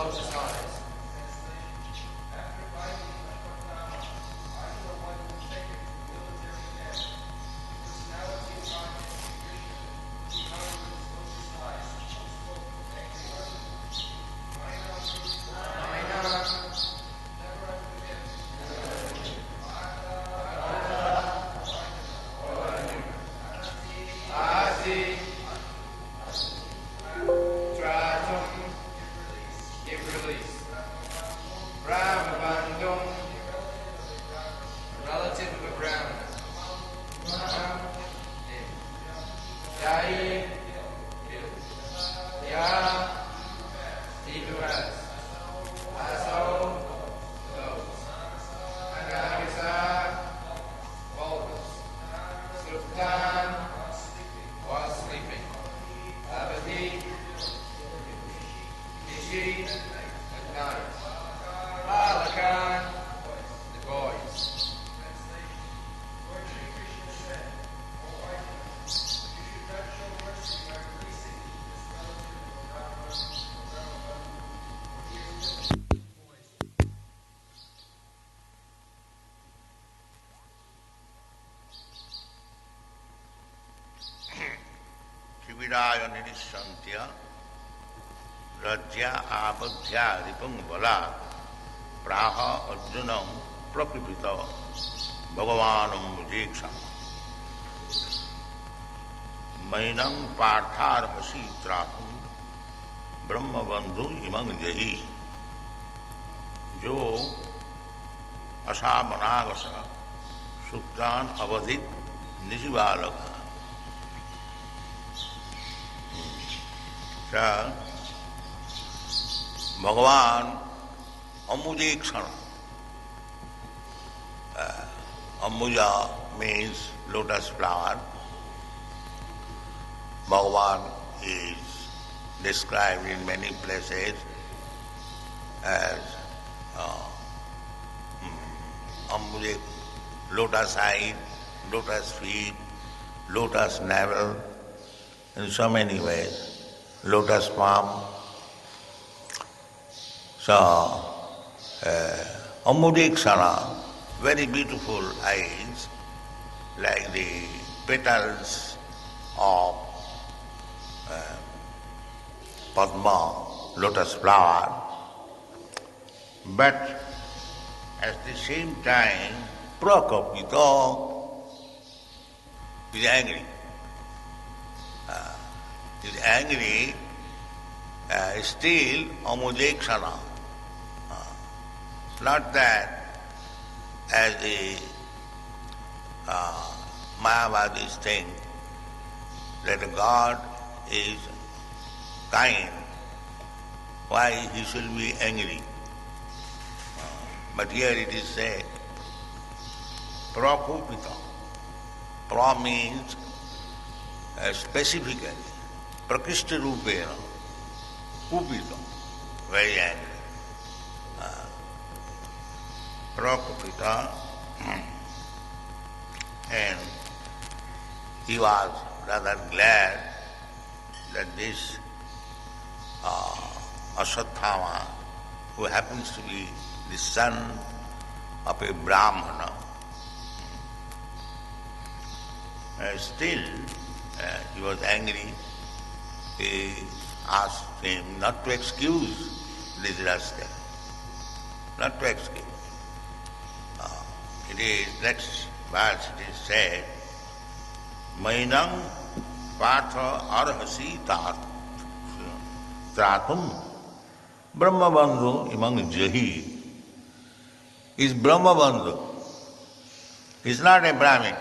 lotus eyes. Vidaya nirishantya rajya abadhya ripang bala praha arjunam prakripita bhagavanam mujeksha mainam parthar hasitratum brahma bandhu imang jahi jo asamanagasa suktan avadhit nisivalaka. Bhagavan Ambujekshana. Ambuja means lotus flower. Bhagavan is described in many places as Ambujek, lotus eye, lotus feet, lotus navel, in so many ways. Lotus palm. So, Ambudekshana, very beautiful eyes, like the petals of Padma, lotus flower, but at the same time, Prakapita is angry. Is angry, still Ambudekshana. Not that as the Mayavadis think that God is kind, why he should be angry? But here it is said, Prakupita. Pra means specifically. Prakishta rupena, kupita, very angry. Prakupita, and he was rather glad that this Asatthama, who happens to be the son of a Brahmana, still he was angry. He asked him not to excuse this rascal, not to excuse. It is, next verse it is said, Mainam Patha Arhasi Tratum Brahmabandhu Imang Jahi. Is Brahmabandhu. He's not a Brahmin.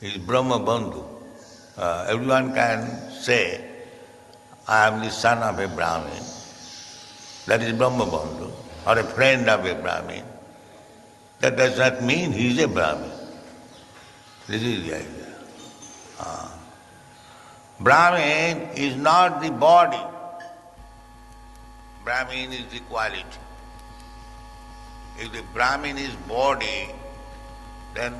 He's Brahmabandhu. Everyone can say, I am the son of a Brahmin. That is Brahmabandhu, or a friend of a Brahmin. That does not mean he is a Brahmin. This is the idea. Brahmin is not the body. Brahmin is the quality. If the Brahmin is body, then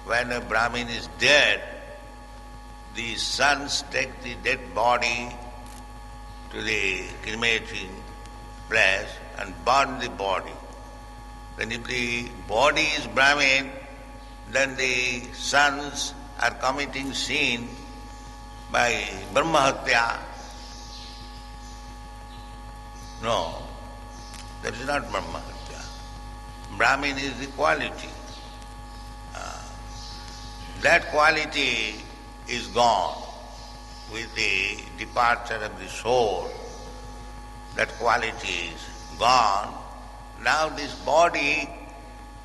when a Brahmin is dead, the sons take the dead body to the cremating place and burn the body. Then if the body is Brahmin, then the sons are committing sin by Brahmahatya. No, that is not Brahmahatya. Brahmin is the quality. That quality is gone with the departure of the soul. That quality is gone. Now this body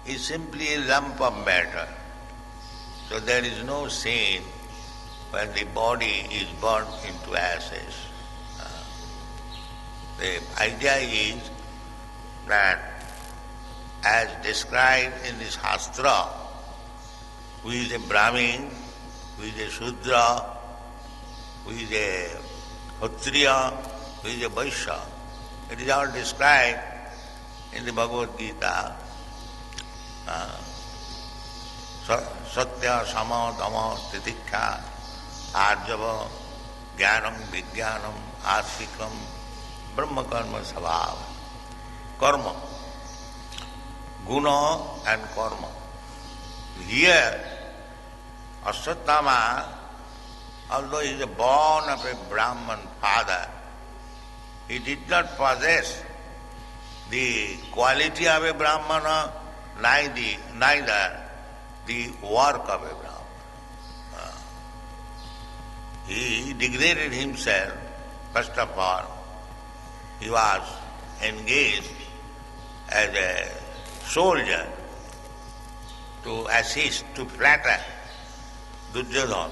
is simply a lump of matter. So there is no sin when the body is burnt into ashes. The idea is that as described in this Shastra, who is a Brahmin, who is a Shudra, who is a Kshatriya, who is a Vaishya. It is all described in the Bhagavad Gita. Satya, Sama, Dhamma, Titikha, Arjava, Jnanam, Vijnanam, Astikam, Brahma Karma Svabha. Karma. Guna and karma. Here, Ashwatthama, although he is born of a Brahman father, he did not possess the quality of a Brahmana, neither the work of a Brahmana. He degraded himself, first of all. He was engaged as a soldier to assist, to flatter Duryodhana.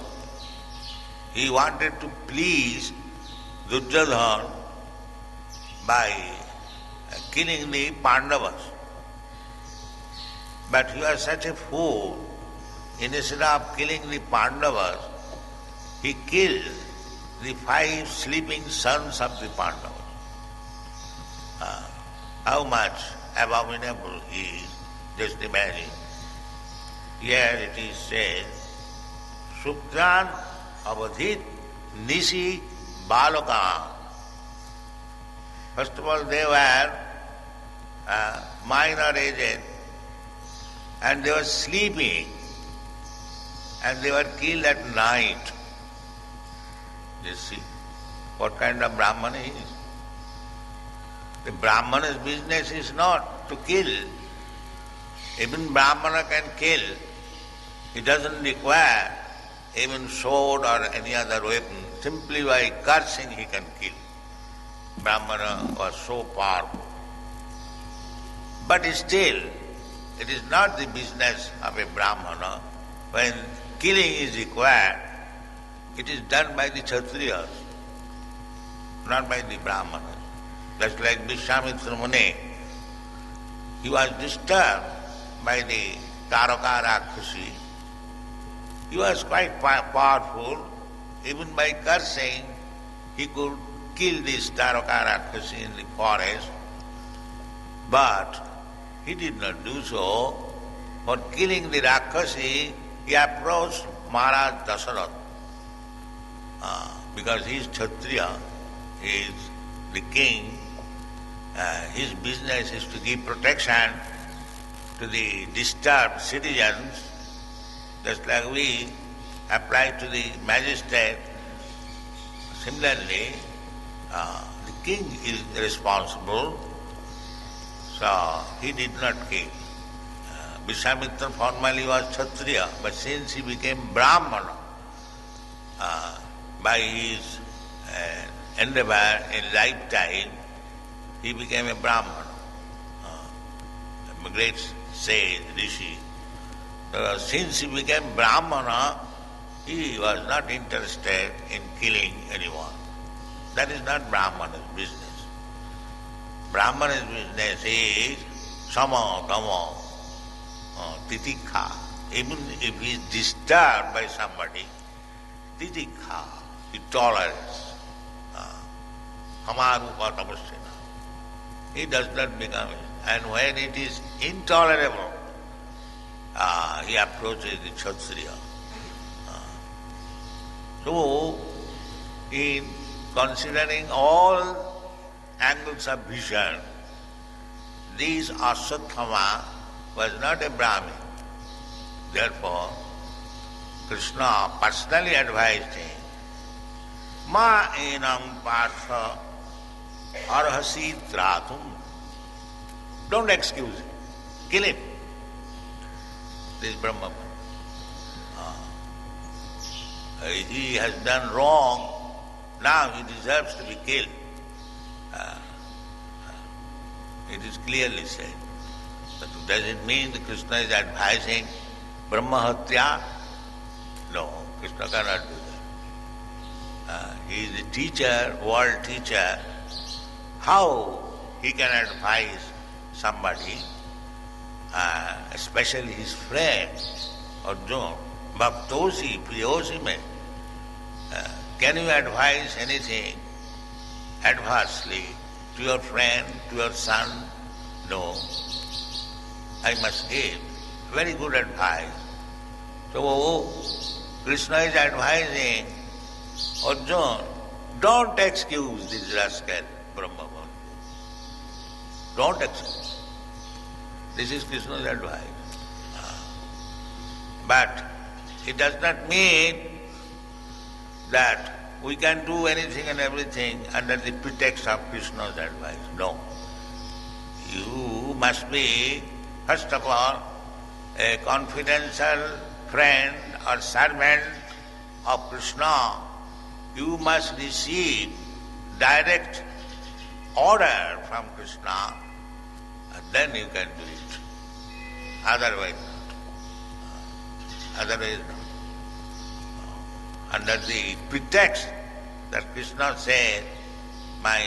He wanted to please Duryodhana by killing the Pandavas. But he was such a fool, instead of killing the Pandavas, he killed the 5 sleeping sons of the Pandavas. How much abominable he is, just imagine. Here it is said, Shukran avadhit nisi balaka. First of all, they were minor aged and they were sleeping and they were killed at night. You see what kind of Brahman he is. The Brahmana's business is not to kill. Even Brahmana can kill. He doesn't require even sword or any other weapon. Simply by cursing he can kill. Brahmana was so powerful. But still, it is not the business of a Brahmana. When killing is required, it is done by the Kshatriyas, not by the Brahmanas. Just like Vishwamitra Muni, he was disturbed by the Taraka Rakshasi. He was quite powerful. Even by cursing, he could kill this Taraka Rakshasi in the forest. But he did not do so. For killing the Rakshasi, he approached Maharaj Dasarath. Because he is Kshatriya, he is the king. His business is to give protection to the disturbed citizens, just like we apply to the magistrate. Similarly, the king is responsible, so he did not kill. Vishwamitra formally was Kshatriya, but since he became Brahmana, by his endeavor in lifetime, he became a Brahmana. A great sage, Rishi. Since he became Brahmana, he was not interested in killing anyone. That is not Brahmana's business. Brahmana's business is sama, dhamma, titikha. Even if he is disturbed by somebody, titikha, he tolerates. Hamarupa tapasya. He does not become it. And when it is intolerable, he approaches the Kshatriya. So, in considering all angles of vision, this Aswathama was not a Brahmin. Therefore, Krishna personally advised him, Ma enam partha arhasi tratum. Don't excuse him. Kill him. This Brahma. He has done wrong. Now he deserves to be killed. It is clearly said. But does it mean that Krishna is advising Brahma Hatya? No, Krishna cannot do that. He is a teacher, world teacher. How he can advise somebody, especially his friend, Arjuna, Bhaktosi, Priyosi me. Can you advise anything adversely to your friend, to your son? No. I must give very good advice. So Krishna is advising Arjuna, don't excuse this rascal Brahma. Don't excuse. This is Krishna's advice. But it does not mean that we can do anything and everything under the pretext of Krishna's advice. No. You must be, first of all, a confidential friend or servant of Krishna. You must receive direct order from Krishna, and then you can do it. Otherwise not. Otherwise not. Under the pretext that Krishna said, my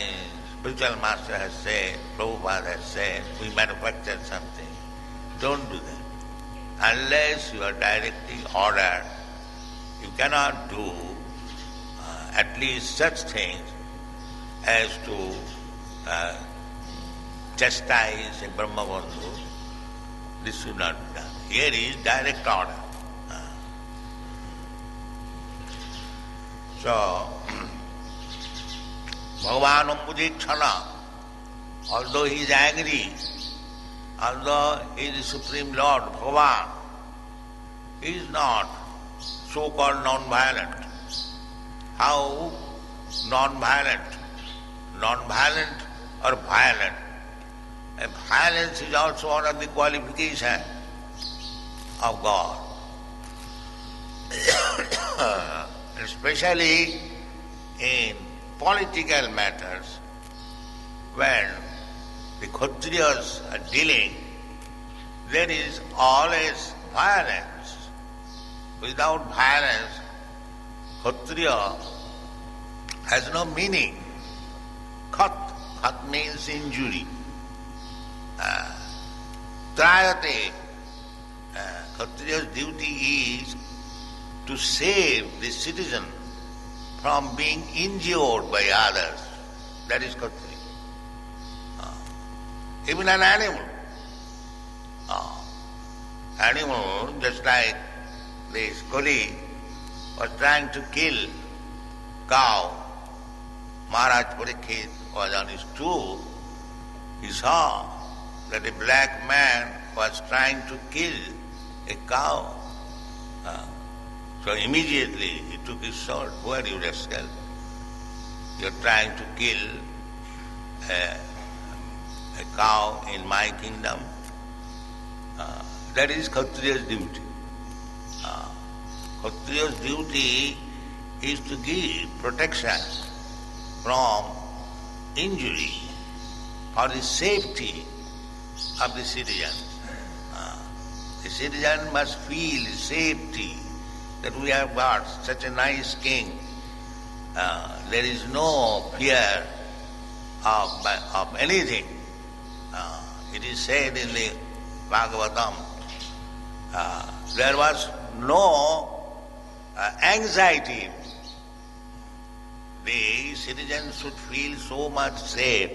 spiritual master has said, Prabhupada has said, we manufacture something. Don't do that. Unless you are directly ordered, you cannot do at least such things as to chastise a Brahma Bandhu. This should not be done. Here is direct order. So, Bhagavan Ambudikshana, although he is angry, although he is the Supreme Lord, Bhagavan, he is not so-called non-violent. How non-violent? Non-violent or violent? And violence is also one of the qualifications of God. Especially in political matters, when the Kshatriyas are dealing, there is always violence. Without violence, Kshatriya has no meaning. Khat means injury. Trayate, Kshatriya's duty is to save the citizen from being injured by others. That is Kshatriya. Even an animal. Animal, just like this colleague was trying to kill cow. Maharaj Parikshit was on his tour. He saw that a black man was trying to kill a cow. So immediately he took his sword. Who are you, rascal? You are trying to kill a cow in my kingdom. That is Kshatriya's duty. Kshatriya's duty is to give protection from injury for the safety of the citizen. The citizen must feel safety that we have got such a nice king. There is no fear of anything. It is said in the Bhagavatam, there was no anxiety. The citizens should feel so much safe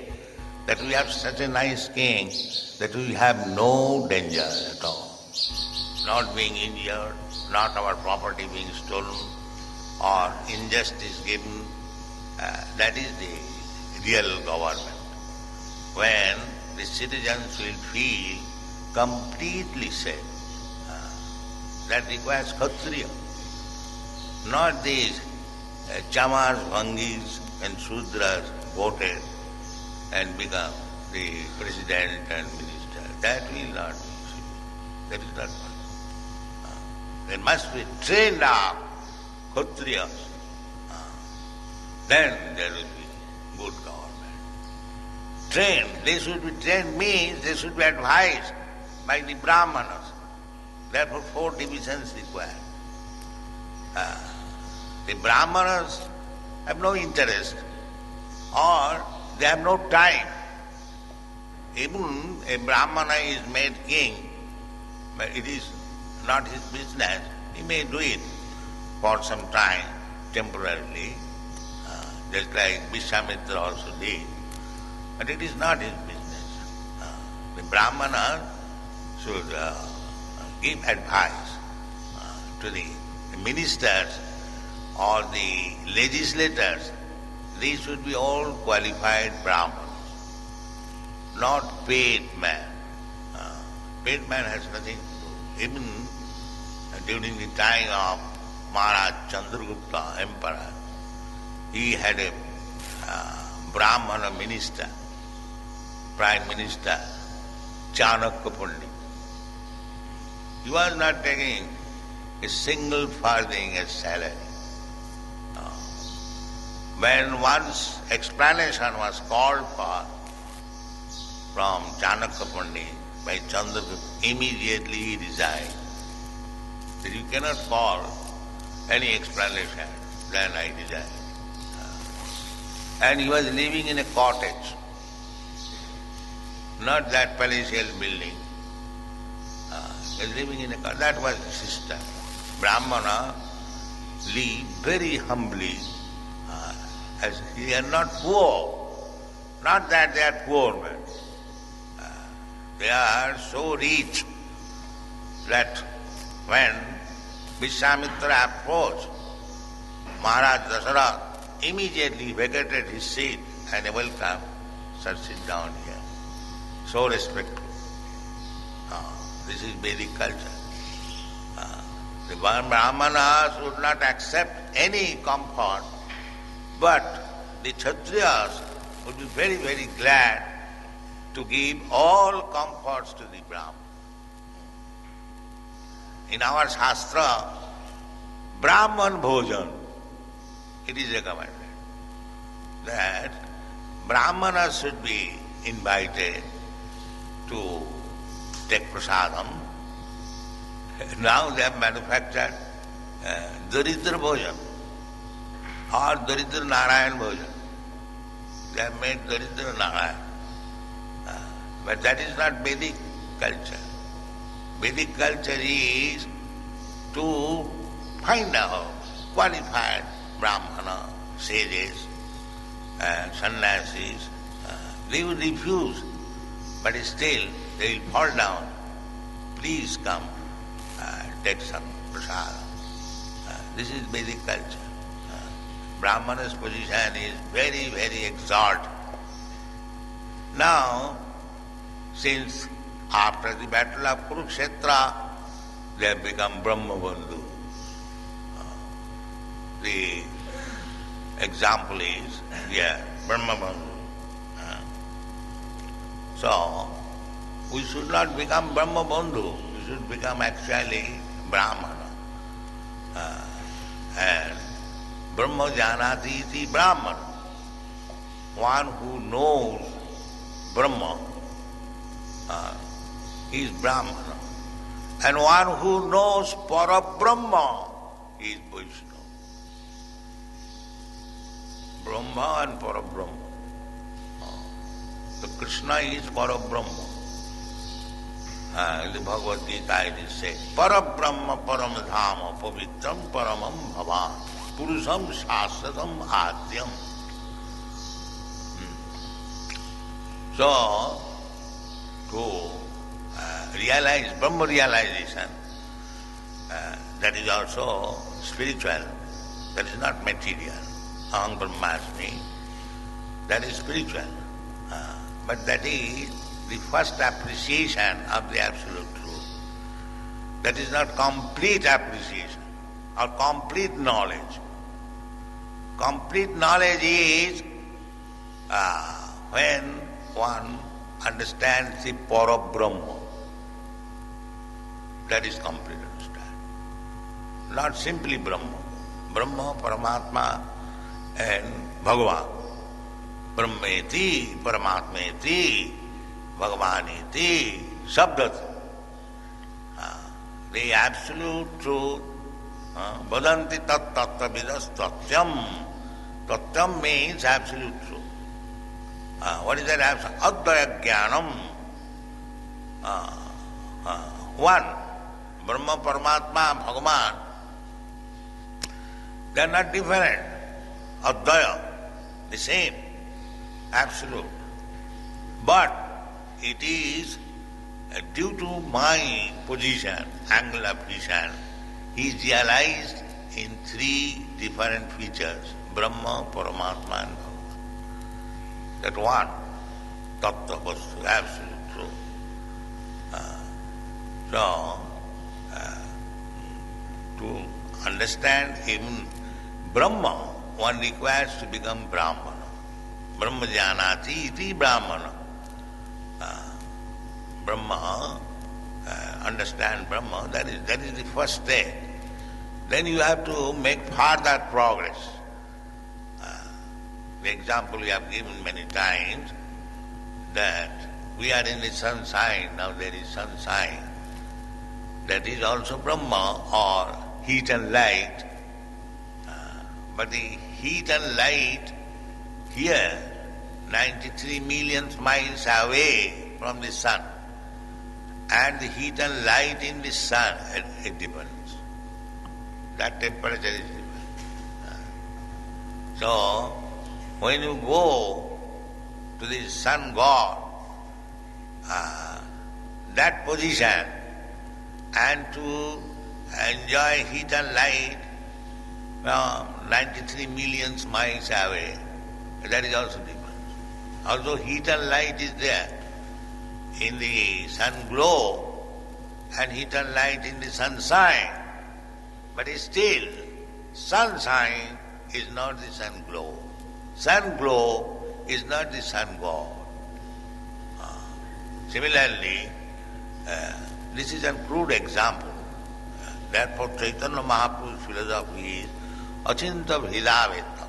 that we have such a nice king that we have no danger at all. Not being injured, not our property being stolen or injustice given, That is the real government. When the citizens will feel completely safe. That requires Kshatriya. Not these chamas, bhangis and Sudras voted and become the president and minister. That will not be. That is not possible. There must be trained up Kshatriyas. Then there will be good government. Trained. They should be trained means they should be advised by the Brahmanas. Therefore 4 divisions required. The Brahmanas have no interest or they have no time. Even a Brahmana is made king, but it is not his business. He may do it for some time, temporarily, just like Vishwamitra also did. But it is not his business. The Brahmana should give advice to the ministers or the legislators. These should be all qualified Brahmanas, not paid man. Paid man has nothing to do. Even during the time of Maharaj Chandragupta, emperor, he had a Brahmana minister, prime minister, Chanakya Pandit. He was not taking a single farthing as salary. When once explanation was called for from Chanakya Pandit by Chandragupta, immediately he resigned. Said, you cannot call any explanation, then I resign. And he was living in a cottage, not that palatial building. He was living in a cottage. That was the system. Brahmana live very humbly, as they are not poor. Not that they are poor, but they are so rich that when Vishwamitra approached Maharaj Dasarath, immediately vacated his seat and welcome, sir, sit down here. So respectful. This is Vedic culture. The Brahmanas would not accept any comfort, but the Kshatriyas would be very, very glad to give all comforts to the Brahman. In our Shastra, Brahman Bhojan, it is recommended that Brahmanas should be invited to take prasadam. Now they have manufactured Daridra Bhojan or Daridra Narayan Bhojan. They have made Daridra Narayan. But that is not Vedic culture. Vedic culture is to find out qualified Brahmana, sages, sannyasis. They will refuse, but still they will fall down. Please come, take some prasadam. This is Vedic culture. Brahmana's position is very, very exalted. Now, since after the battle of Kurukshetra, they have become Brahma Bandhu. The example is here, Brahma Bandhu. So, we should not become Brahma Bandhu, we should become actually Brahmana. And Brahma Janati iti Brahmana. One who knows Brahma is Brahmana. And one who knows Parabrahma is Vaishnava. Brahma and Parabrahma. So Krishna is Parabrahma. In the Bhagavad Gita it is said, Parabrahma Paramadhama Pavitram Paramam Bhavan Purusham Shastratam Adyam. So, to realize Brahma realization, that is also spiritual, that is not material. Aham Brahmasmi, that is spiritual. But that is the first appreciation of the Absolute Truth. That is not complete appreciation or complete knowledge. Complete knowledge is when one understands the Para Brahma. That is complete understanding. Not simply Brahma. Brahma, Paramatma and Bhagavan. Brahmeti, Paramatmeti, Bhagavaneti, Sabdati. The Absolute Truth, Vadanti tat tattva vidas tatyam. Tatyam means Absolute Truth. What is that absolute? Advaya Jnanam. One. Brahma, Paramatma, Bhagavan. They are not different. Advaya, the same, absolute. But it is due to my position, angle of vision, he is realized in three different features, Brahma, Paramatma and Bhagavan. That one, Tattva Vastu, absolute truth. To understand even Brahma, one requires to become Brahmana. Brahma janati iti Brahmana. Brahma, understand Brahma, that is the first step. Then you have to make further progress. The example we have given many times, that we are in the sunshine, now there is sunshine. That is also Brahma or heat and light. But the heat and light here, 93 million miles away from the sun, and the heat and light in the sun, it depends. That temperature is different. So, when you go to the sun god, that position, and to enjoy heat and light, 93 million miles away, that is also different. Although heat and light is there in the sun glow and heat and light in the sunshine, but still sunshine is not the sun glow. Sun glow is not the sun god. Similarly, this is a crude example. Therefore Chaitanya Mahaprabhu's philosophy is Achinta Bhedaveta.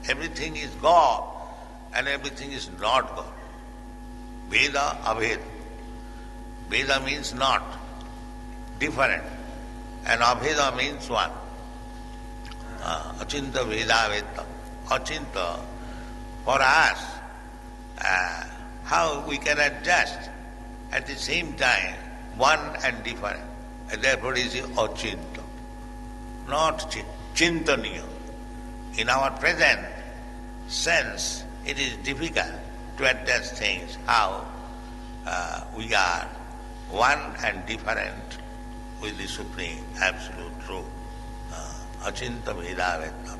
Everything is God and everything is not God. Veda, Abheda. Veda means not, different, and Abheda means one. Achinta Bhedaveta. Achinta, for us, how we can adjust at the same time one and different. And therefore it is achinta, not chintaniya. In our present sense, it is difficult to adjust things, how we are one and different with the Supreme Absolute Truth. Achinta Bhedaveta.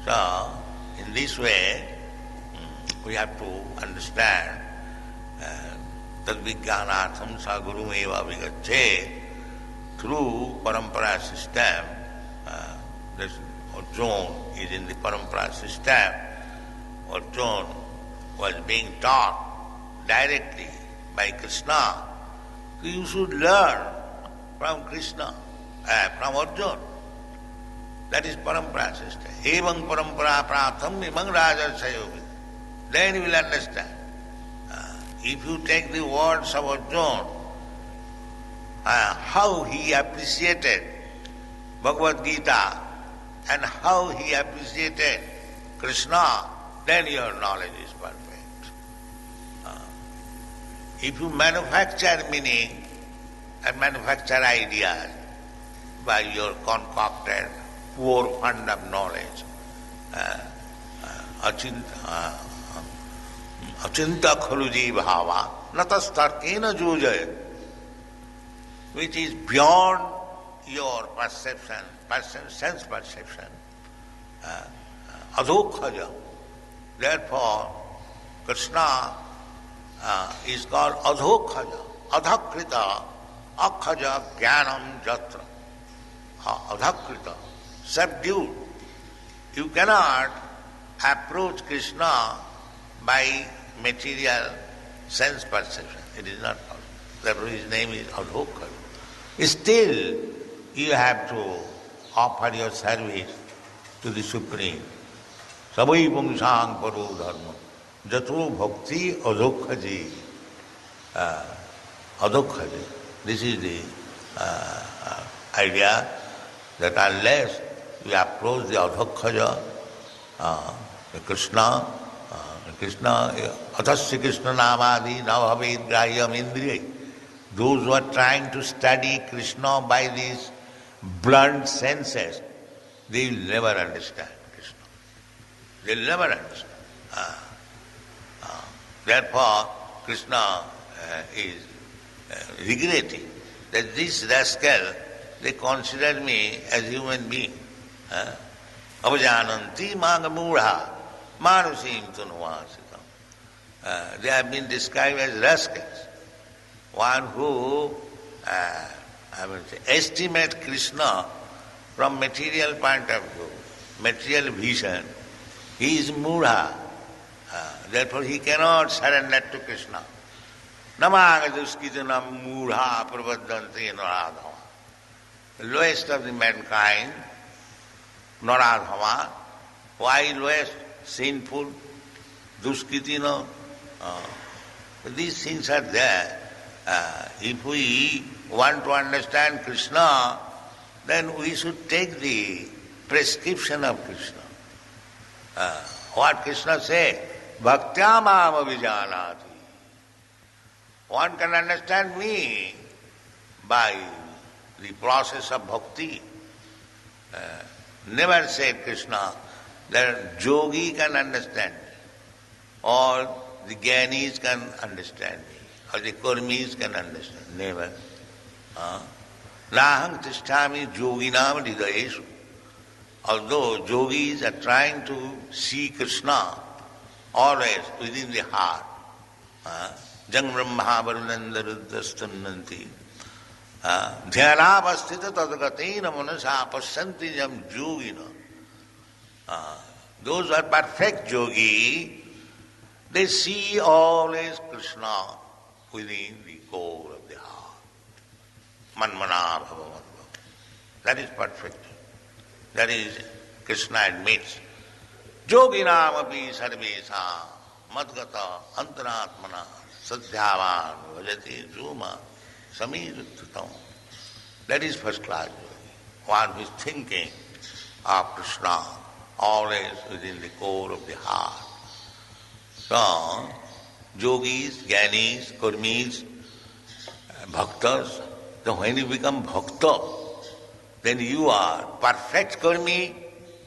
So, in this way, we have to understand that Vijnanatham sa guru eva vigacche, through parampara system. This Arjuna is in the parampara system. Arjuna was being taught directly by Krishna. So you should learn from Krishna, from Arjuna. That is parampara system. Evang parampara pratham imang rajarsayovi. Then you will understand. If you take the words of Arjuna, how he appreciated Bhagavad Gita and how he appreciated Krishna, then your knowledge is perfect. If you manufacture meaning and manufacture ideas by your concocted poor fund of knowledge, achinta khaluji bhava natastarkena jujaya, which is beyond your perception, sense perception. adhokhaja. Therefore, Krishna is called adhokhaja, adhakrita, akhaja jnanam jatra. Adhakrita, subdued. You cannot approach Krishna by material sense perception. It is not possible. Therefore his name is adhokhaja. Still, you have to offer your service to the Supreme. Savai pungsang paro dharma. Jato bhakti adhokhaji. Adhokhaji. This is the idea that unless we approach the adhokhaja, Krishna, atasya Krishna namadi navavid grahyam indriya. Those who are trying to study Krishna by these blunt senses, they will never understand Krishna. They will never understand. Therefore, Krishna is regretting that this rascal, they consider me as human being. Avajananti magamura manusim tunvasitam. They have been described as rascals. One who estimate Krishna from material point of view, material vision, he is mudha. Therefore he cannot surrender to Krishna. Namagaduskitanam mudha pravaddanti naradhava. The lowest of the mankind, naradhava. Why lowest? Sinful, duskitina. These things are there. If we want to understand Krishna, then we should take the prescription of Krishna. What Krishna said, bhaktya mam avijanati. One can understand me by the process of bhakti. Never said Krishna that yogi can understand me, or the jnanis can understand me, or the karmis can understand. Never. Nahang tisthami yoginam hridayeshu. Although yogis are trying to see Krishna always within the heart. Jang brahma varunanda ruddhastannanti. Dhyanavasthita tadagatina manasa pasyanti jam yogina. Those who are perfect yogi, they see always Krishna within the core of the heart. Manmana bhava. That is perfect. That is, Krishna admits. Yoginam api sarvesam madgata antaratmana sadhyavan vajati juma samiruttatam. That is first class yogi. One who is thinking of Krishna always within the core of the heart. So, yogis, jnanis, karmis, bhaktas, so when you become bhakta, then you are perfect karmi,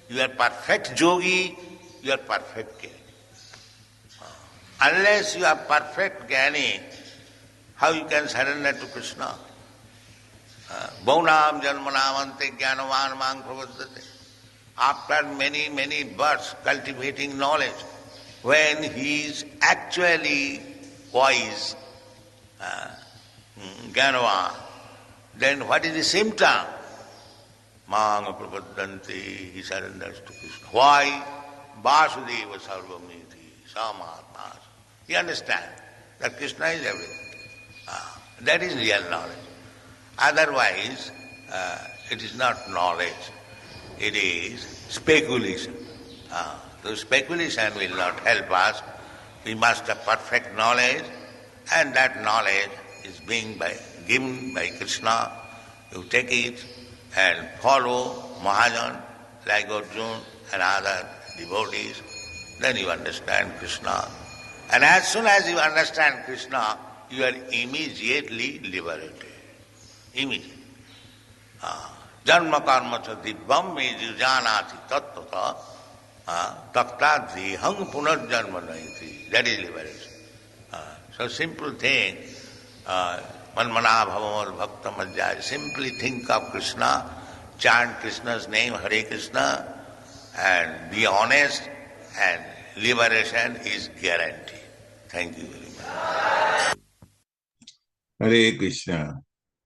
you are perfect yogi, you are perfect jnani. Unless you are perfect jnani, how you can surrender to Krishna? Bhaunam janmanamante jnanavan mang pravaddate. After many, many births cultivating knowledge, when he is actually wise, jnanavan, then what is the symptom? Manga prapaddanti, he surrenders to Krishna. Why? Vasudeva sarvamiti, samatmas. He understands that Krishna is everything. That is real knowledge. Otherwise, it is not knowledge. It is speculation. So speculation will not help us. We must have perfect knowledge, and that knowledge is being given by Krishna. You take it and follow Mahajan like Arjuna and other devotees, then you understand Krishna. And as soon as you understand Krishna, you are immediately liberated. Immediately. Janma karma cha dibbam me janati tattvata takta dehang punarjanma naiti. That is liberation. So simple thing, manmana bhavamal bhakta madhyaya. Simply think of Krishna, chant Krishna's name, Hare Krishna, and be honest, and liberation is guaranteed. Thank you very much. Hare Krishna.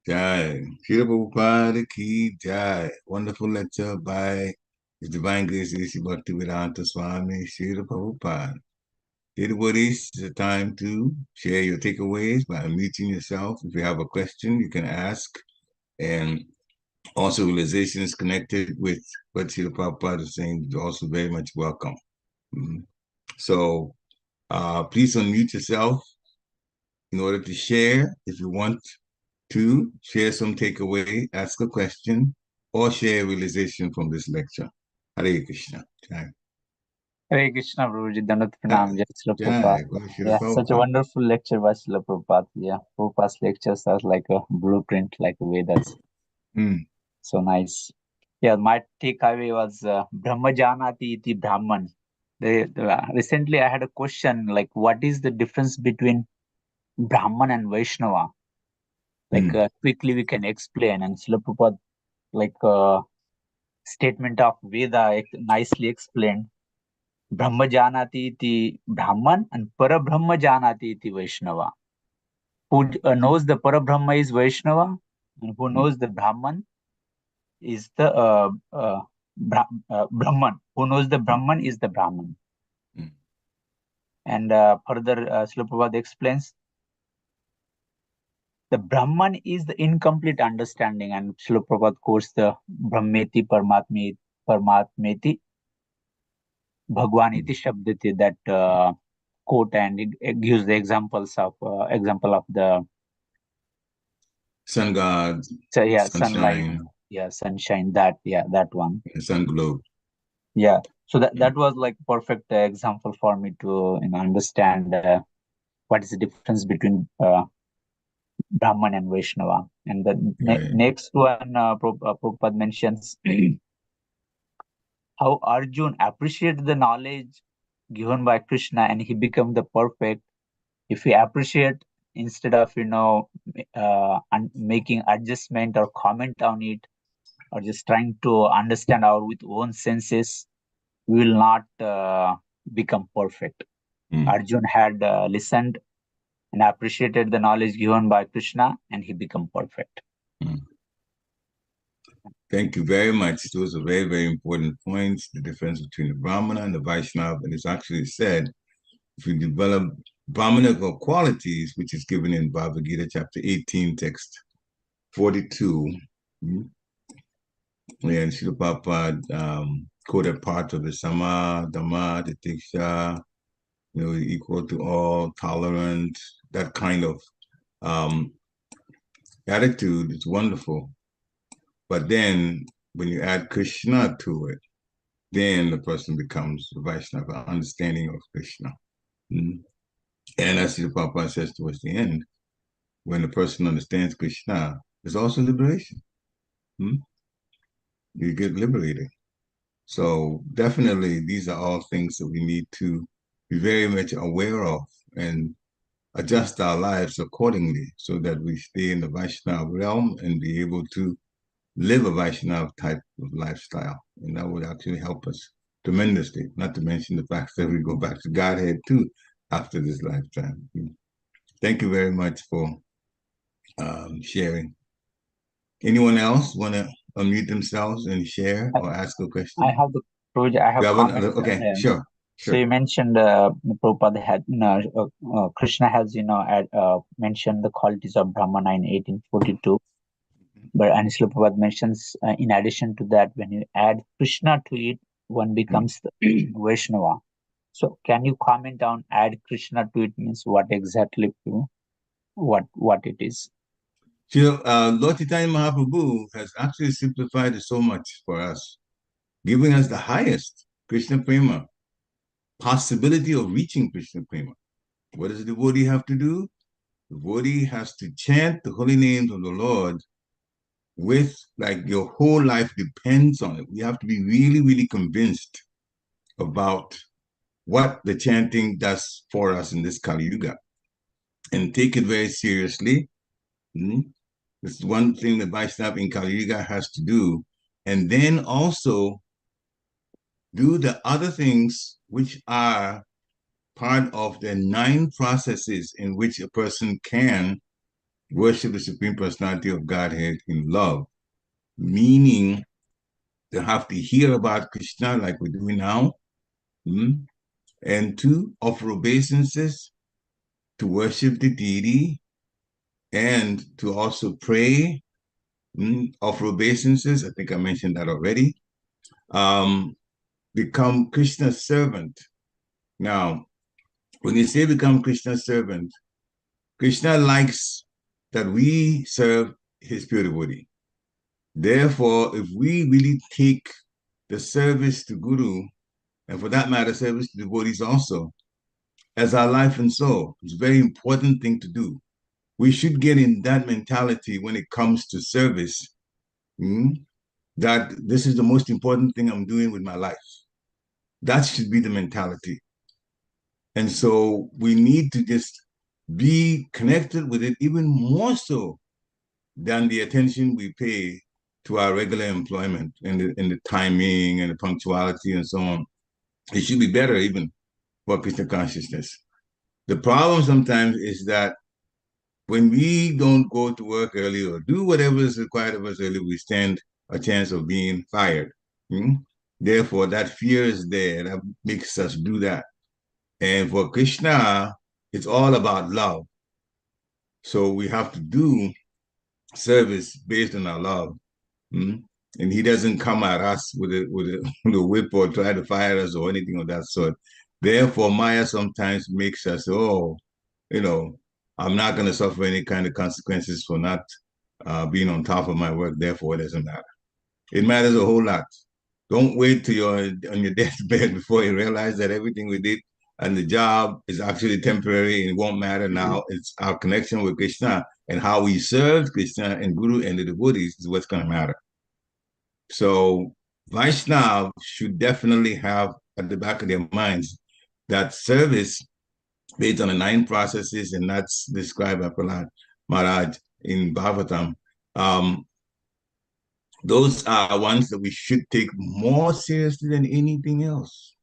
Jai. Srila Prabhupada ki Jai. Wonderful lecture by His Divine Grace Sri Bhaktivedanta Swami Srila Prabhupada. Dear devotees, it's a time to share your takeaways by unmuting yourself. If you have a question, you can ask. And also realizations connected with what Srila Prabhupada is saying is also very much welcome. So please unmute yourself in order to share. If you want to share some takeaway, ask a question, or share a realization from this lecture. Hare Krishna. Jai. Hare Krishna, Prabhuji. Dandavat Pranam, Jai Srila Jai. Prabhupada. Yeah, such a wonderful lecture by Srila Prabhupada. Yeah, Prabhupada's lectures are like a blueprint, like Vedas. So nice. Yeah, my takeaway was Brahma Janati iti Brahman. Recently, I had a question like, what is the difference between Brahman and Vaishnava? Like, quickly we can explain. And Srila Prabhupada, like, statement of Veda nicely explained. Brahma Janati iti Brahman and Parabrahma Janati iti Vaishnava. Who knows the Parabrahma is Vaishnava, and who knows the Brahman is the Brahman. Who knows the Brahman is the Brahman. And further, Srila Prabhupada explains, the Brahman is the incomplete understanding, and Srila Prabhupada quotes the Brahmeti Paramatmeti Bhagwan iti Shabdati, that quote, and it gives the examples of the sun god, sunlight, sunshine, that one, sun globe. So that was like perfect example for me to understand what is the difference between Brahman and Vaishnava. And the next one, Prabhupada mentions how Arjun appreciated the knowledge given by Krishna, and he became the perfect. If we appreciate instead of making adjustment or comment on it, or just trying to understand with own senses, we will not become perfect. Arjun had listened and appreciated the knowledge given by Krishna, and he became perfect. Thank you very much. Those are very, very important points. The difference between the Brahmana and the Vaishnava, and it's actually said, if you develop Brahmanical qualities, which is given in Bhagavad Gita, chapter 18, text 42, and Srila Prabhupada quoted part of the Sama, Dhamma, Titiksha, equal to all, tolerant, that kind of attitude is wonderful. But then when you add Krishna to it, then the person becomes a Vaishnava, understanding of Krishna. And as the Prabhupada says towards the end, when the person understands Krishna, there's also liberation. You get liberated. So definitely these are all things that we need to be very much aware of and adjust our lives accordingly so that we stay in the Vaishnava realm and be able to live a Vaishnava type of lifestyle. And that would actually help us tremendously, not to mention the fact that we go back to Godhead too after this lifetime. Thank you very much for sharing. Anyone else want to unmute themselves and share or ask a question? I have the project. I have comments. Okay, sure. So you mentioned Prabhupada had, Krishna has, mentioned the qualities of Brahmana in 1842. But Srila Prabhupada mentions, in addition to that, when you add Krishna to it, one becomes the Vaishnava. So can you comment on add Krishna to it means what exactly, what it is? Lord Chaitanya Mahaprabhu has actually simplified it so much for us, giving us the highest Krishna Prema, possibility of reaching Krishna Prema. What does the devotee have to do? The devotee has to chant the holy names of the Lord with, like, your whole life depends on it. We have to be really, really convinced about what the chanting does for us in this Kali Yuga and take it very seriously. This is one thing that Vaishnava in Kali Yuga has to do. And then also do the other things which are part of the 9 processes in which a person can worship the Supreme Personality of Godhead in love, meaning they have to hear about Krishna like we're doing now, and 2, offer obeisances to worship the deity, and to also pray, offer obeisances. I think I mentioned that already. Become Krishna's servant. Now, when you say become Krishna's servant, Krishna likes that we serve his pure devotee. Therefore, if we really take the service to Guru, and for that matter, service to devotees also, as our life and soul, it's a very important thing to do. We should get in that mentality when it comes to service, that this is the most important thing I'm doing with my life. That should be the mentality. And so we need to just be connected with it even more so than the attention we pay to our regular employment and the timing and the punctuality and so on. It should be better even for Krishna consciousness. The problem sometimes is that when we don't go to work early or do whatever is required of us early, we stand a chance of being fired. Therefore, that fear is there. That makes us do that. And for Krishna, it's all about love. So we have to do service based on our love. And he doesn't come at us with a whip or try to fire us or anything of that sort. Therefore, Maya sometimes makes us, I'm not going to suffer any kind of consequences for not being on top of my work. Therefore, it doesn't matter. It matters a whole lot. Don't wait till you're on your deathbed before you realize that everything we did and the job is actually temporary and it won't matter now. It's our connection with Krishna and how we serve Krishna and Guru and the devotees is what's going to matter. So Vaishnav should definitely have at the back of their minds that service based on the 9 processes, and that's described by Prahlad Maharaj in Bhagavatam. Those are ones that we should take more seriously than anything else.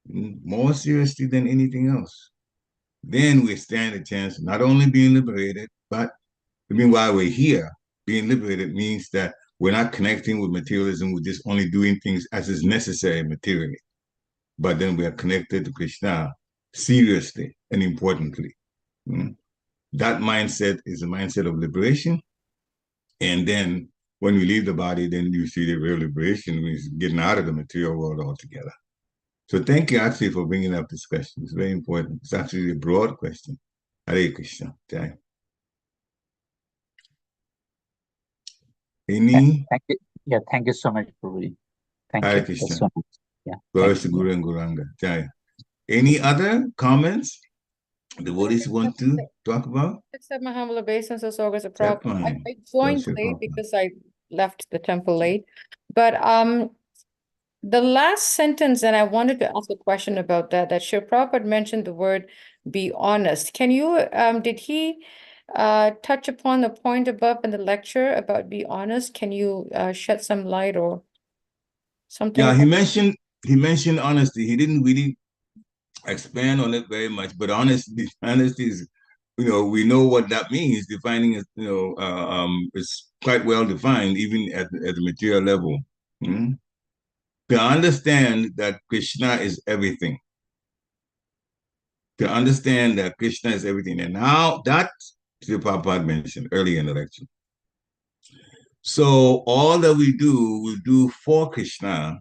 More seriously than anything else. Then we stand a chance of not only being liberated, but while we're here, being liberated means that we're not connecting with materialism, we're just only doing things as is necessary materially. But then we are connected to Krishna seriously and importantly. That mindset is a mindset of liberation. And then when we leave the body, then you see the real liberation means getting out of the material world altogether. So thank you actually for bringing up this question. It's very important. It's actually a broad question. Hare Krishna. Okay. Any? Thank you. Yeah, thank you so much, Prabhuji. Thank Hare you Krishna. so much. Yeah. First Guru and Guranga. Jai. Any other comments devotees want to talk about? Accept my humble obeisances, August of Prabhupada. I joined late because I left the temple late. But the last sentence, and I wanted to ask a question about that Srila Prabhupada mentioned the word be honest. Can you, did he touch upon the point above in the lecture about be honest? Can you shed some light or something? Yeah, he mentioned honesty. He didn't really expand on it very much, but honesty is, we know what that means. Defining it, is quite well defined, even at the material level. To understand that Krishna is everything. To understand that Krishna is everything. And now that Srila Prabhupada mentioned earlier in the lecture. So all that we do for Krishna,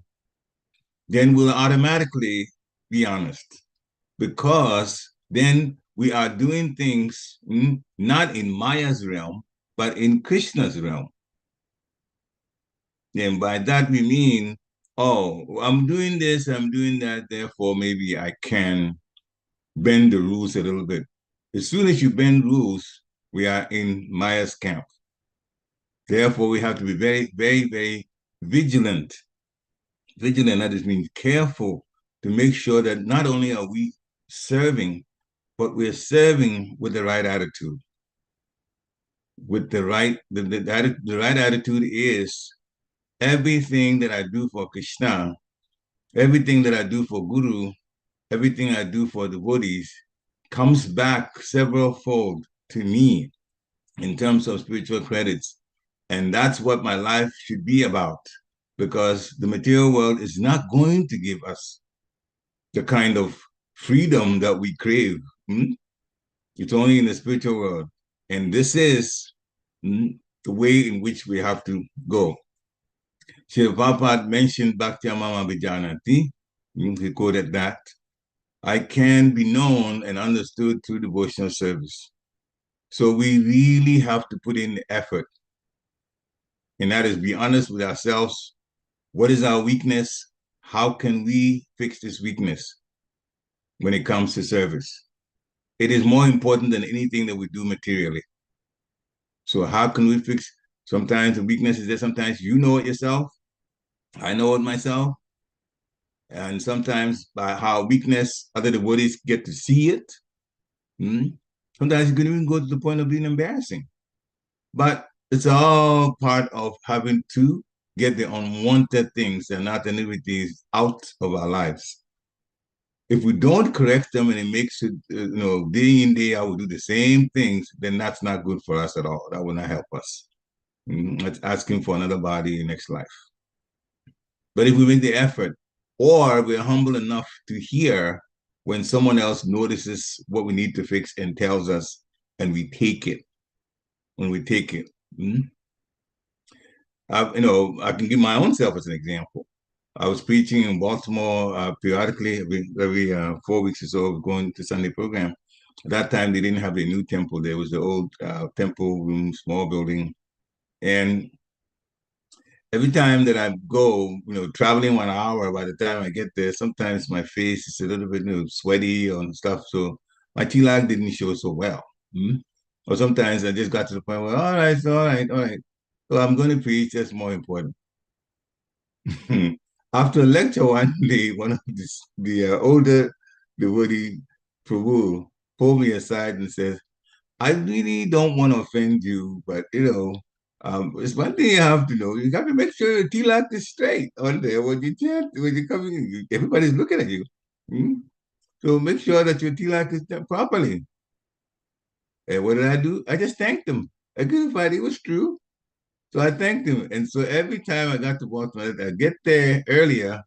then we'll automatically be honest. Because then we are doing things not in Maya's realm, but in Krishna's realm. And by that we mean, I'm doing this, I'm doing that, therefore maybe I can bend the rules a little bit. As soon as you bend rules, we are in Maya's camp. Therefore, we have to be very, very, very vigilant. Vigilant, that just means careful to make sure that not only are we serving, but we're serving with the right attitude. With the right attitude is everything that I do for Krishna, everything that I do for Guru, everything I do for devotees comes back several fold to me in terms of spiritual credits. And that's what my life should be about, because the material world is not going to give us the kind of freedom that we crave. It's only in the spiritual world. And this is the way in which we have to go. Srila Prabhupada mentioned Bhakti Amama Vijanati. He quoted that. I can be known and understood through devotional service. So we really have to put in the effort. And that is be honest with ourselves. What is our weakness? How can we fix this weakness when it comes to service? It is more important than anything that we do materially. So how can we fix? Sometimes the weakness is that sometimes you know it yourself. I know it myself. And sometimes by how weakness, other devotees get to see it. Sometimes it can even go to the point of being embarrassing. But it's all part of having to get the unwanted things and not the negativities out of our lives. If we don't correct them and it makes it, day in, day out, we do the same things, then that's not good for us at all. That will not help us. It's asking for another body in next life. But if we make the effort, or we're humble enough to hear when someone else notices what we need to fix and tells us, and we take it, when we take it. I can give my own self as an example. I was preaching in Baltimore periodically, every 4 weeks or so, I was going to Sunday program. At that time, they didn't have a new temple. There was the old temple room, small building. And every time that I go, traveling 1 hour, by the time I get there, sometimes my face is a little bit sweaty and stuff. So my tilak didn't show so well. Or sometimes I just got to the point where, all right, so all right. So I'm going to preach. That's more important. After a lecture one day, one of the older devotee Prabhu pulled me aside and says, I really don't want to offend you, but it's one thing you have to know. You got to make sure your tilak is straight on there when you chant, when you come in. Everybody's looking at you. So make sure that your tilak is done properly. And what did I do? I just thanked him. I couldn't find it was true. So I thanked him. And so every time I got to Baltimore, I get there earlier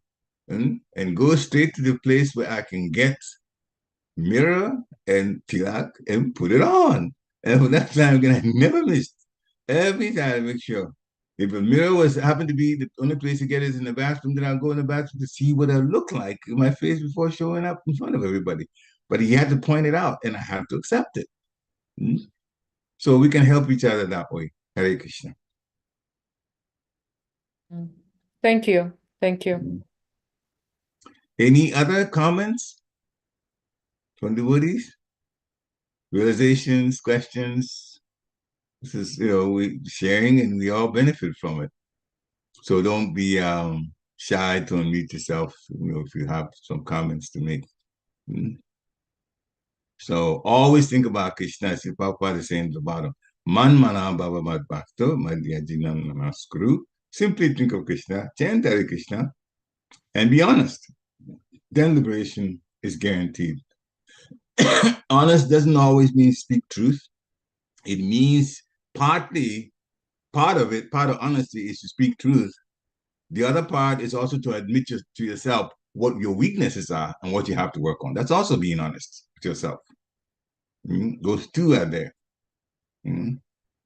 and go straight to the place where I can get mirror and tilak and put it on. And for that time, again, I never missed. Every time I make sure. If a mirror happened to be the only place to get it is in the bathroom, then I'll go in the bathroom to see what I look like in my face before showing up in front of everybody. But he had to point it out, and I had to accept it. So we can help each other that way. Hare Krishna. Thank you. Thank you. Any other comments from the devotees? Realizations, questions? This is, we sharing and we all benefit from it. So don't be shy to unmute yourself, if you have some comments to make. So always think about Krishna, as Prabhupada is saying at the bottom. Man mana bhava mad bhakto madhyajinam namaskuru. Simply think of Krishna, chant Hare Krishna, and be honest. Then liberation is guaranteed. Honest doesn't always mean speak truth. It means part of honesty is to speak truth. The other part is also to admit to yourself what your weaknesses are and what you have to work on. That's also being honest with yourself. Those two are there.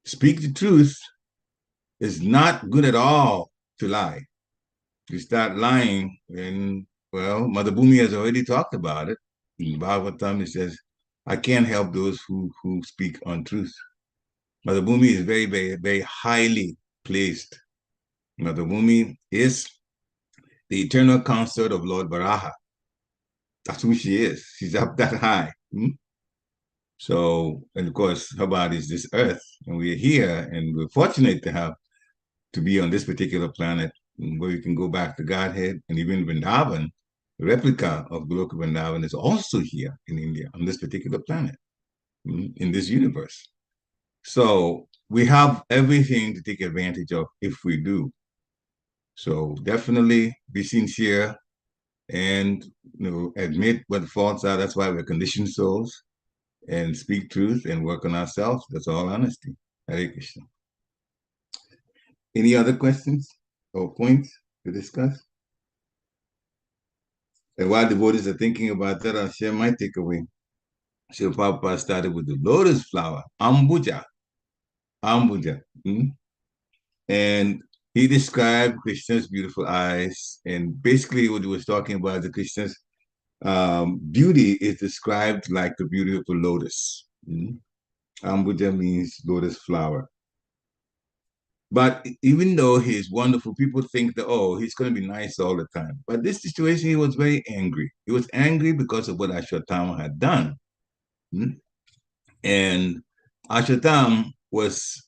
Speak the truth is not good at all to lie. You start lying, and Mother Bhumi has already talked about it. In Bhagavatam, it says, I can't help those who speak untruth. Mother Bhumi is very, very, very highly placed. Mother Bhumi is the eternal consort of Lord Varaha. That's who she is. She's up that high. So, and of course, her body is this earth, and we're here, and we're fortunate to be on this particular planet where we can go back to Godhead, and even Vrindavan, the replica of Goloka Vrindavan, is also here in India on this particular planet, in this universe. So we have everything to take advantage of if we do. So definitely be sincere, and admit what the faults are. That's why we're conditioned souls, and speak truth and work on ourselves. That's all honesty. Hare Krishna. Any other questions or points to discuss? And while devotees are thinking about that, I'll share my takeaway. Srila Prabhupada started with the lotus flower, ambuja. And he described Krishna's beautiful eyes. And basically what he was talking about, the Krishna's beauty is described like the beauty of the lotus. Ambuja means lotus flower. But even though he's wonderful, people think that, oh, he's going to be nice all the time. But this situation, he was very angry. He was angry because of what Ashwatthama had done. And Ashwatthama was,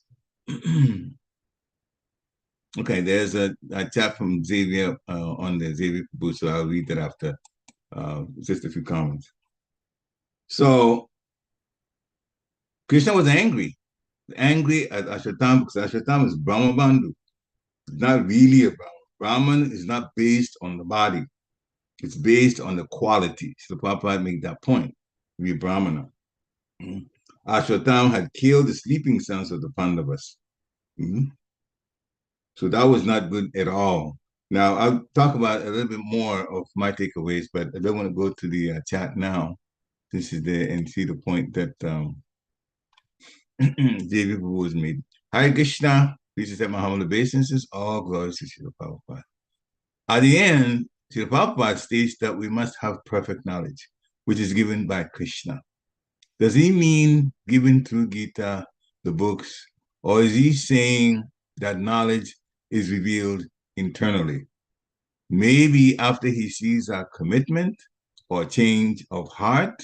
okay, there's a chat from Xavier on the Xavier booth, so I'll read that after just a few comments. So Krishna was angry at Ashwatthama because Ashwatthama is Brahma Bandhu. It's not really a Brahman. Brahman is not based on the body. It's based on the quality. So Prabhupada made that point. To be Brahmana. Ashwatthama had killed the sleeping sons of the Pandavas. So that was not good at all. Now, I'll talk about a little bit more of my takeaways, but I don't want to go to the chat now. This is there and see the point that David was made. Hare Krishna, please accept my humble obeisances. All glories to Srila Prabhupada. At the end, Srila Prabhupada states that we must have perfect knowledge, which is given by Krishna. Does he mean given through Gita, the books, or is he saying that knowledge is revealed internally? Maybe after he sees our commitment or change of heart?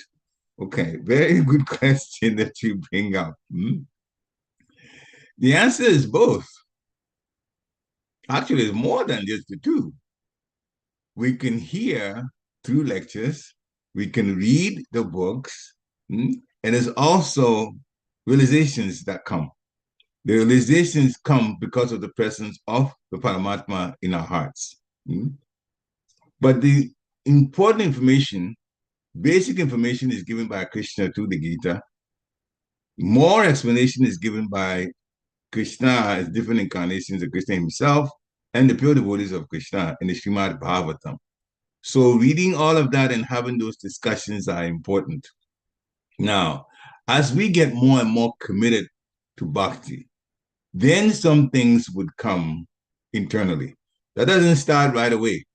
Okay, very good question that you bring up. The answer is both. Actually, it's more than just the two. We can hear through lectures, we can read the books, and there's also realizations that come. The realizations come because of the presence of the Paramatma in our hearts. But the important information, basic information, is given by Krishna through the Gita. More explanation is given by Krishna as different incarnations of Krishna himself and the pure devotees of Krishna in the Srimad Bhagavatam. So reading all of that and having those discussions are important. Now, as we get more and more committed to bhakti, then some things would come internally. That doesn't start right away.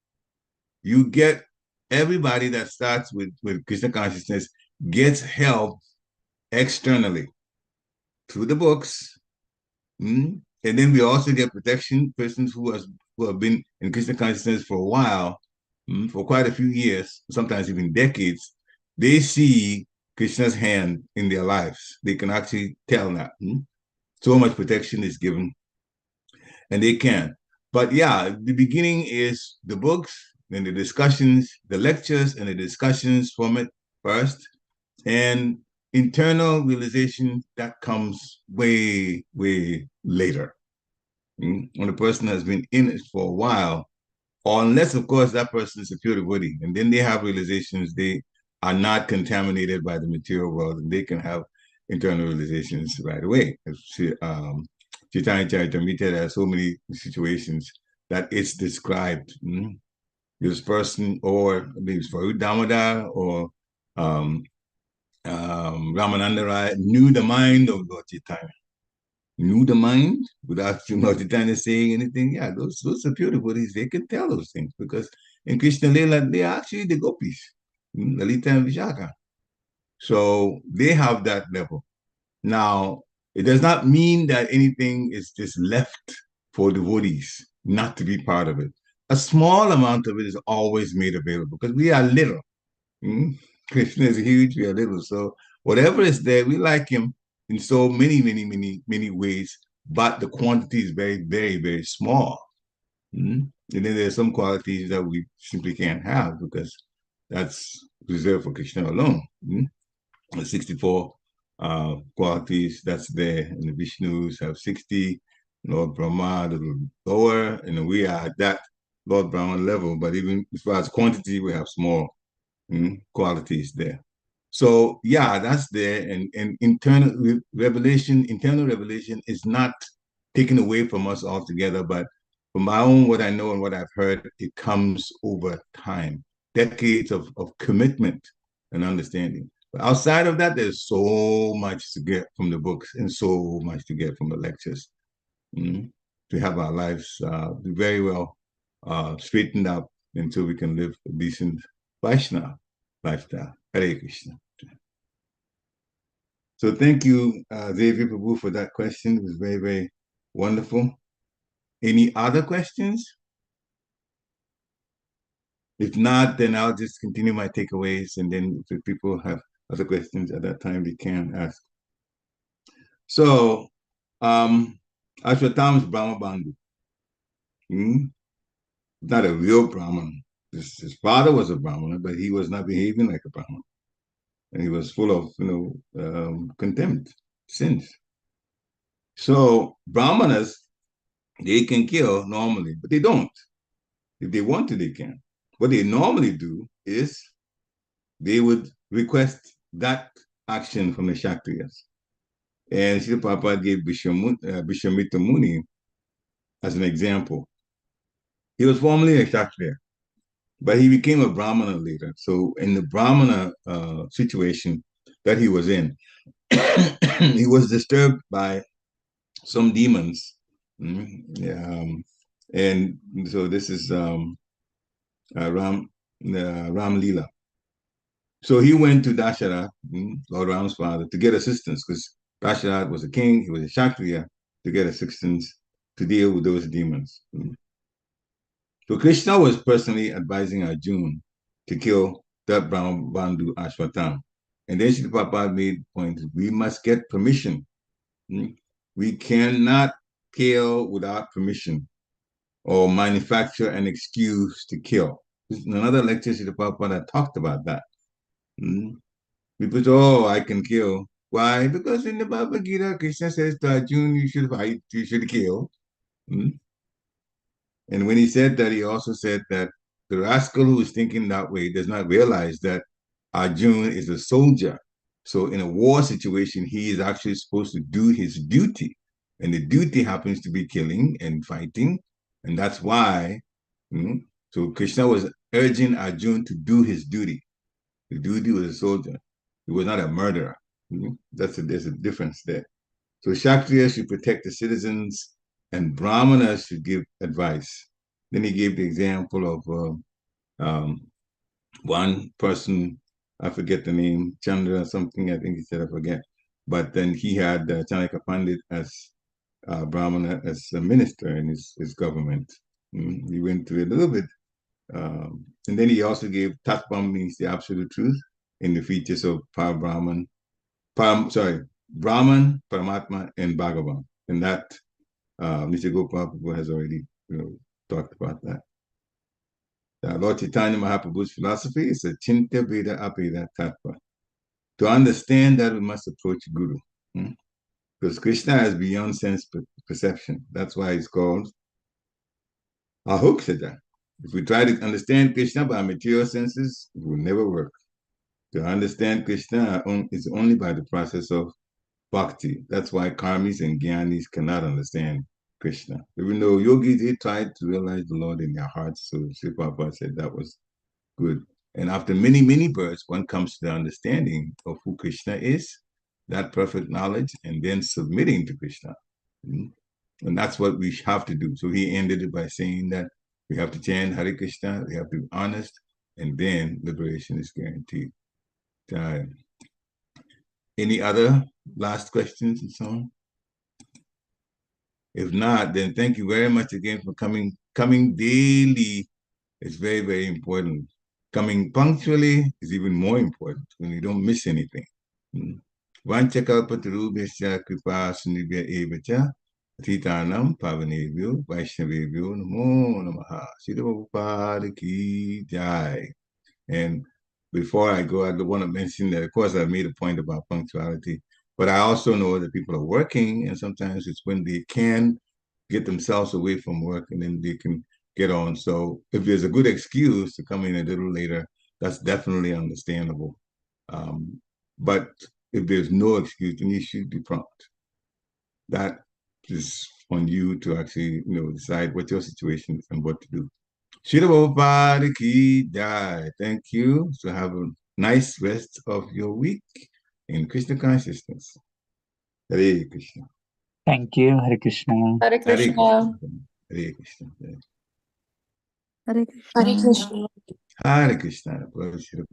You get everybody that starts with Krishna consciousness gets help externally through the books. And then we also get protection, persons who have been in Krishna consciousness for a while, for quite a few years, sometimes even decades. They see Krishna's hand in their lives. They can actually tell that. So much protection is given, and they can. But yeah, the beginning is the books, then the discussions, the lectures, and the discussions from it first. And internal realization, that comes way, way later. When a person has been in it for a while, or unless, of course, that person is a pure devotee, and then they have realizations, they are not contaminated by the material world, and they can have internal realizations right away. Chaitanya Charitamrita, there are so many situations that it's described. This person, or maybe it's Farud Damodar, or Ramananda Rai, knew the mind of Lord Chaitanya. Knew the mind without Lord Chaitanya saying anything. Yeah, those are pure devotees. They can tell those things because in Krishna Leela, they are actually the gopis, Lalita and Vishaka. So they have that level. Now, it does not mean that anything is just left for devotees not to be part of it. A small amount of it is always made available because we are little. Krishna is huge, we are little. So whatever is there, we like him in so many, many, many, many ways, but the quantity is very, very, very small. And then there's some qualities that we simply can't have because that's reserved for Krishna alone. The 64 qualities that's there, and the Vishnus have 60, Lord Brahma, a little lower, and we are at that Lord Brahman level, but even as far as quantity, we have small qualities there. So yeah, that's there. And internal revelation is not taken away from us altogether, but from my own, what I know and what I've heard, it comes over time, decades of commitment and understanding. But outside of that, there's so much to get from the books and so much to get from the lectures. To have our lives very well straightened up until we can live a decent Vaishnava lifestyle. Hare Krishna. So thank you, Xavier Prabhu, for that question. It was very, very wonderful. Any other questions? If not, then I'll just continue my takeaways, and then if people have other questions at that time, they can ask. So, Ashwatam's Brahma Bandhu. Not a real Brahman. His father was a Brahmana, but he was not behaving like a Brahman. And he was full of, contempt, sins. So Brahmanas, they can kill normally, but they don't. If they want to, they can. What they normally do is they would request that action from the Kshatriyas. And Srila Prabhupada gave Vishwamitra Muni as an example. He was formerly a Kshatriya, but he became a Brahmana later. So in the Brahmana situation that he was in, he was disturbed by some demons. And so this is Ram Leela. So he went to Dasharatha, Lord Ram's father, to get assistance because Dasharatha was a king, he was a Kshatriya, to get assistance to deal with those demons. So Krishna was personally advising Arjuna to kill that Brahma Bandhu Ashwatam. And then Srila Prabhupada made the point, we must get permission. We cannot kill without permission or manufacture an excuse to kill. In another lecture, Srila Prabhupada talked about that. People say, oh, I can kill. Why? Because in the Bhagavad Gita, Krishna says to Arjuna, you should fight, you should kill. And when he said that, he also said that the rascal who is thinking that way does not realize that Arjuna is a soldier. So in a war situation, he is actually supposed to do his duty. And the duty happens to be killing and fighting. And that's why, so Krishna was urging Arjuna to do his duty. The duty was a soldier. He was not a murderer. There's a difference there. So Kshatriya should protect the citizens and Brahmanas should give advice. Then he gave the example of one person, I forget the name, Chandra something, I think he said, I forget. But then he had Chanakya Pandit as Brahmana, as a minister in his government. He went through it a little bit. And then he also gave Tatvam means the absolute truth in the features of Brahman, Brahman, Paramatma, and Bhagavan. And that Mr. Gopal has already talked about that. Lord Chaitanya Mahaprabhu's philosophy is a Chinta Veda Apeda Tattva. To understand that, we must approach Guru. Because Krishna is beyond sense perception. That's why it's called Ahoksaja. If we try to understand Krishna by material senses, it will never work. To understand Krishna is only by the process of bhakti. That's why karmis and jnanis cannot understand Krishna. Even though yogis, they tried to realize the Lord in their hearts. So Srila Prabhupada said that was good. And after many, many births, one comes to the understanding of who Krishna is, that perfect knowledge, and then submitting to Krishna. And that's what we have to do. So he ended it by saying that we have to chant Hare Krishna, we have to be honest, and then liberation is guaranteed. Any other last questions and so on? If not, then thank you very much again for coming. Coming daily is very, very important. Coming punctually is even more important when you don't miss anything. Vanchakalpatarubhyasya kripa sunibhya evacha Atitanam pavanebhyo vaishnavebhyo namo namaha. Srila Prabhupada ki jai. And before I go, I want to mention that, of course, I made a point about punctuality, but I also know that people are working, and sometimes it's when they can get themselves away from work, and then they can get on. So if there's a good excuse to come in a little later, that's definitely understandable. But if there's no excuse, then you should be prompt. That is on you to actually, decide what your situation is and what to do. Srila Prabhupada ki jai. Thank you. So have a nice rest of your week in Krishna consciousness. Hare Krishna. Thank you. Hare Krishna. Hare Krishna. Hare Krishna. Hare Krishna. Hare Krishna. Hare Krishna. Hare Krishna.